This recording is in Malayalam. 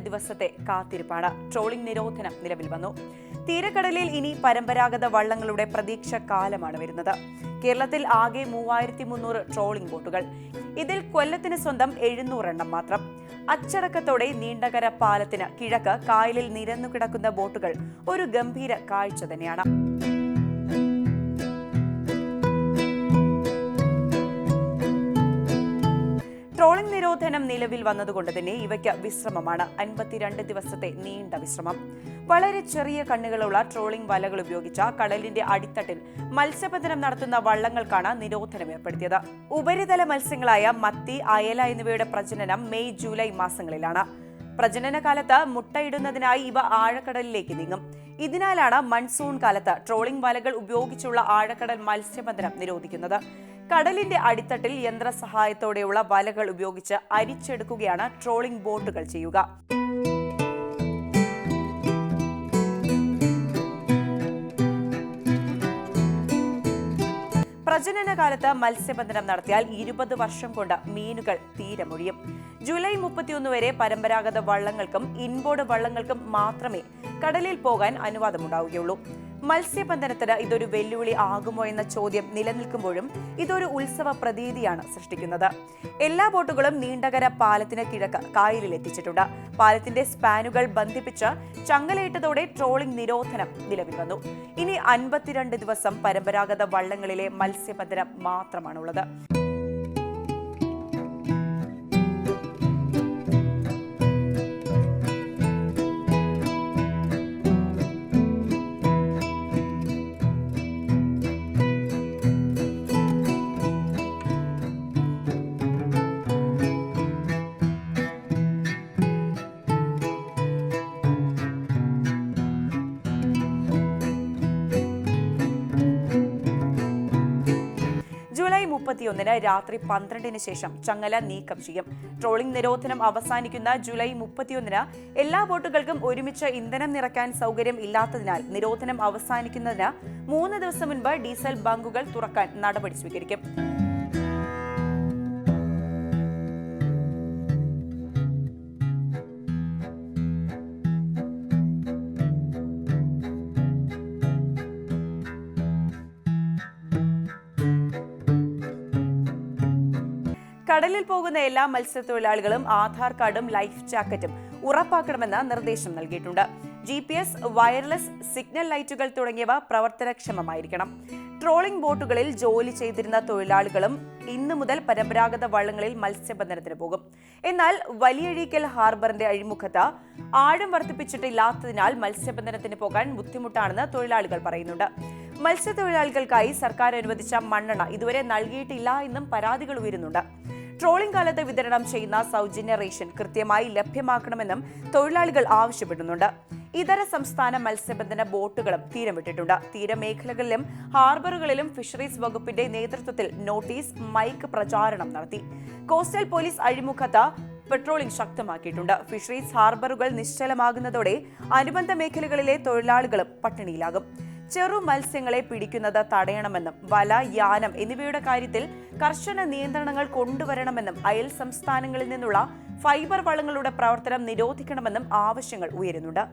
ദിവസത്തെ കാത്തിരിപ്പാണ്. ട്രോളിംഗ് നിരോധനം നിലവിൽ വന്നു. തീരക്കടലിൽ ഇനി പരമ്പരാഗത വള്ളങ്ങളുടെ പ്രതീക്ഷ കാലമാണ് വരുന്നത്. കേരളത്തിൽ ആകെ 3300 ട്രോളിംഗ് ബോട്ടുകൾ. ഇതിൽ കൊല്ലത്തിന് സ്വന്തം 700 എണ്ണം മാത്രം. അച്ചടക്കത്തോടെ നീണ്ടകര പാലത്തിന് കിഴക്ക് കായലിൽ നിരന്നു കിടക്കുന്ന ബോട്ടുകൾ ഒരു ഗംഭീര കാഴ്ച തന്നെയാണ്. ട്രോളിംഗ് നിരോധനം നിലവിൽ വന്നതുകൊണ്ട് തന്നെ ഇവയ്ക്ക് വിശ്രമമാണ്. 52 ദിവസത്തെ നീണ്ട വിശ്രമം. വളരെ ചെറിയ കണ്ണുകളുള്ള ട്രോളിംഗ് വലകൾ ഉപയോഗിച്ച കടലിന്റെ അടിത്തട്ടിൽ മത്സ്യബന്ധനം നടത്തുന്ന വള്ളങ്ങൾക്കാണ് നിരോധനം ഏർപ്പെടുത്തിയത്. ഉപരിതല മത്സ്യങ്ങളായ മത്തി, അയല എന്നിവയുടെ പ്രജനനം മെയ്, ജൂലൈ മാസങ്ങളിലാണ്. പ്രജനനകാലത്ത് മുട്ടയിടുന്നതിനായി ഇവ ആഴക്കടലിലേക്ക് നീങ്ങും. ഇതിനാലാണ് മൺസൂൺ കാലത്ത് ട്രോളിംഗ് വലകൾ ഉപയോഗിച്ചുള്ള ആഴക്കടൽ മത്സ്യബന്ധനം നിരോധിക്കുന്നത്. കടലിന്റെ അടിത്തട്ടിൽ യന്ത്രസഹായത്തോടെയുള്ള വലകൾ ഉപയോഗിച്ച് അരിച്ചെടുക്കുകയാണ് ട്രോളിംഗ് ബോട്ടുകൾ ചെയ്യുക. പ്രജനനകാലത്ത് മത്സ്യബന്ധനം നടത്തിയാൽ 20 വർഷം കൊണ്ട് മീനുകൾ തീരമൊഴിയും. ജൂലൈ 31 വരെ പരമ്പരാഗത വള്ളങ്ങൾക്കും ഇൻബോർഡ് വള്ളങ്ങൾക്കും മാത്രമേ കടലിൽ പോകാൻ അനുവാദമുണ്ടാവുകയുള്ളൂ. മത്സ്യബന്ധനത്തിന് ഇതൊരു വെല്ലുവിളി ആകുമോ എന്ന ചോദ്യം നിലനിൽക്കുമ്പോഴും ഇതൊരു ഉത്സവ പ്രതീതിയാണ് സൃഷ്ടിക്കുന്നത്. എല്ലാ ബോട്ടുകളും നീണ്ടകര പാലത്തിന് കിഴക്ക് കായലിൽ എത്തിച്ചിട്ടുണ്ട്. പാലത്തിന്റെ സ്പാനുകൾ ബന്ധിപ്പിച്ച് ചങ്ങലയിട്ടതോടെ ട്രോളിംഗ് നിരോധനം നിലവിൽ വന്നു. ഇനി 52 ദിവസം പരമ്പരാഗത വള്ളങ്ങളിലെ മത്സ്യബന്ധനം മാത്രമാണുള്ളത്. ജൂലൈ 31 രാത്രി 12 ശേഷം ചങ്ങല നീക്കം ചെയ്യും. ട്രോളിംഗ് നിരോധനം അവസാനിക്കുന്ന ജൂലൈ 31 എല്ലാ ബോട്ടുകൾക്കും ഒരുമിച്ച് ഇന്ധനം നിറയ്ക്കാൻ സൗകര്യം ഇല്ലാത്തതിനാൽ നിരോധനം അവസാനിക്കുന്നതിന് 3 ദിവസം മുൻപ് ഡീസൽ ബങ്കുകൾ തുറക്കാൻ നടപടി സ്വീകരിക്കും. കടലിൽ പോകുന്ന എല്ലാ മത്സ്യത്തൊഴിലാളികളും ആധാർ കാർഡും ലൈഫ് ജാക്കറ്റും ഉറപ്പാക്കണമെന്ന് നിർദ്ദേശം നൽകിയിട്ടുണ്ട്. GPS, വയർലെസ് സിഗ്നൽ ലൈറ്റുകൾ തുടങ്ങിയവ പ്രവർത്തനക്ഷമമായിരിക്കണം. ട്രോളിംഗ് ബോട്ടുകളിൽ ജോലി ചെയ്തിരുന്ന തൊഴിലാളികളും ഇന്നു മുതൽ പരമ്പരാഗത വള്ളങ്ങളിൽ മത്സ്യബന്ധനത്തിന് പോകും. എന്നാൽ വലിയഴീക്കൽ ഹാർബറിന്റെ അഴിമുഖത്ത് ആഴം വർദ്ധിപ്പിച്ചിട്ടില്ലാത്തതിനാൽ മത്സ്യബന്ധനത്തിന് പോകാൻ ബുദ്ധിമുട്ടാണെന്ന് തൊഴിലാളികൾ പറയുന്നുണ്ട്. മത്സ്യത്തൊഴിലാളികൾക്കായി സർക്കാർ അനുവദിച്ച മണ്ണെണ്ണ ഇതുവരെ നൽകിയിട്ടില്ല എന്നും പരാതികൾ ഉയരുന്നുണ്ട്. ട്രോളിംഗ് കാലത്ത് വിതരണം ചെയ്യുന്ന സൗജന്യ റേഷൻ കൃത്യമായി ലഭ്യമാക്കണമെന്നും തൊഴിലാളികൾ ആവശ്യപ്പെടുന്നുണ്ട്. ഇതര സംസ്ഥാന മത്സ്യബന്ധന ബോട്ടുകളും തീരം വിട്ടിട്ടുണ്ട്. തീരമേഖലകളിലും ഹാർബറുകളിലും ഫിഷറീസ് വകുപ്പിന്റെ നേതൃത്വത്തിൽ നോട്ടീസ്, മൈക്ക് പ്രചാരണം നടത്തി. കോസ്റ്റൽ പോലീസ് അഴിമുഖത്ത് പെട്രോളിംഗ് ശക്തമാക്കിയിട്ടുണ്ട്. ഫിഷറീസ് ഹാർബറുകൾ നിശ്ചലമാകുന്നതോടെ അനുബന്ധ മേഖലകളിലെ തൊഴിലാളികളും പട്ടിണിയിലാകും. ചെറു മത്സ്യങ്ങളെ പിടിക്കുന്നത് തടയണമെന്നും വല, യാനം എന്നിവയുടെ കാര്യത്തിൽ കർശന നിയന്ത്രണങ്ങൾ കൊണ്ടുവരണമെന്നും അയൽ സംസ്ഥാനങ്ങളിൽ നിന്നുള്ള ഫൈബർ വള്ളങ്ങളുടെ പ്രവർത്തനം നിരോധിക്കണമെന്നും ആവശ്യങ്ങൾ ഉയരുന്നുണ്ട്.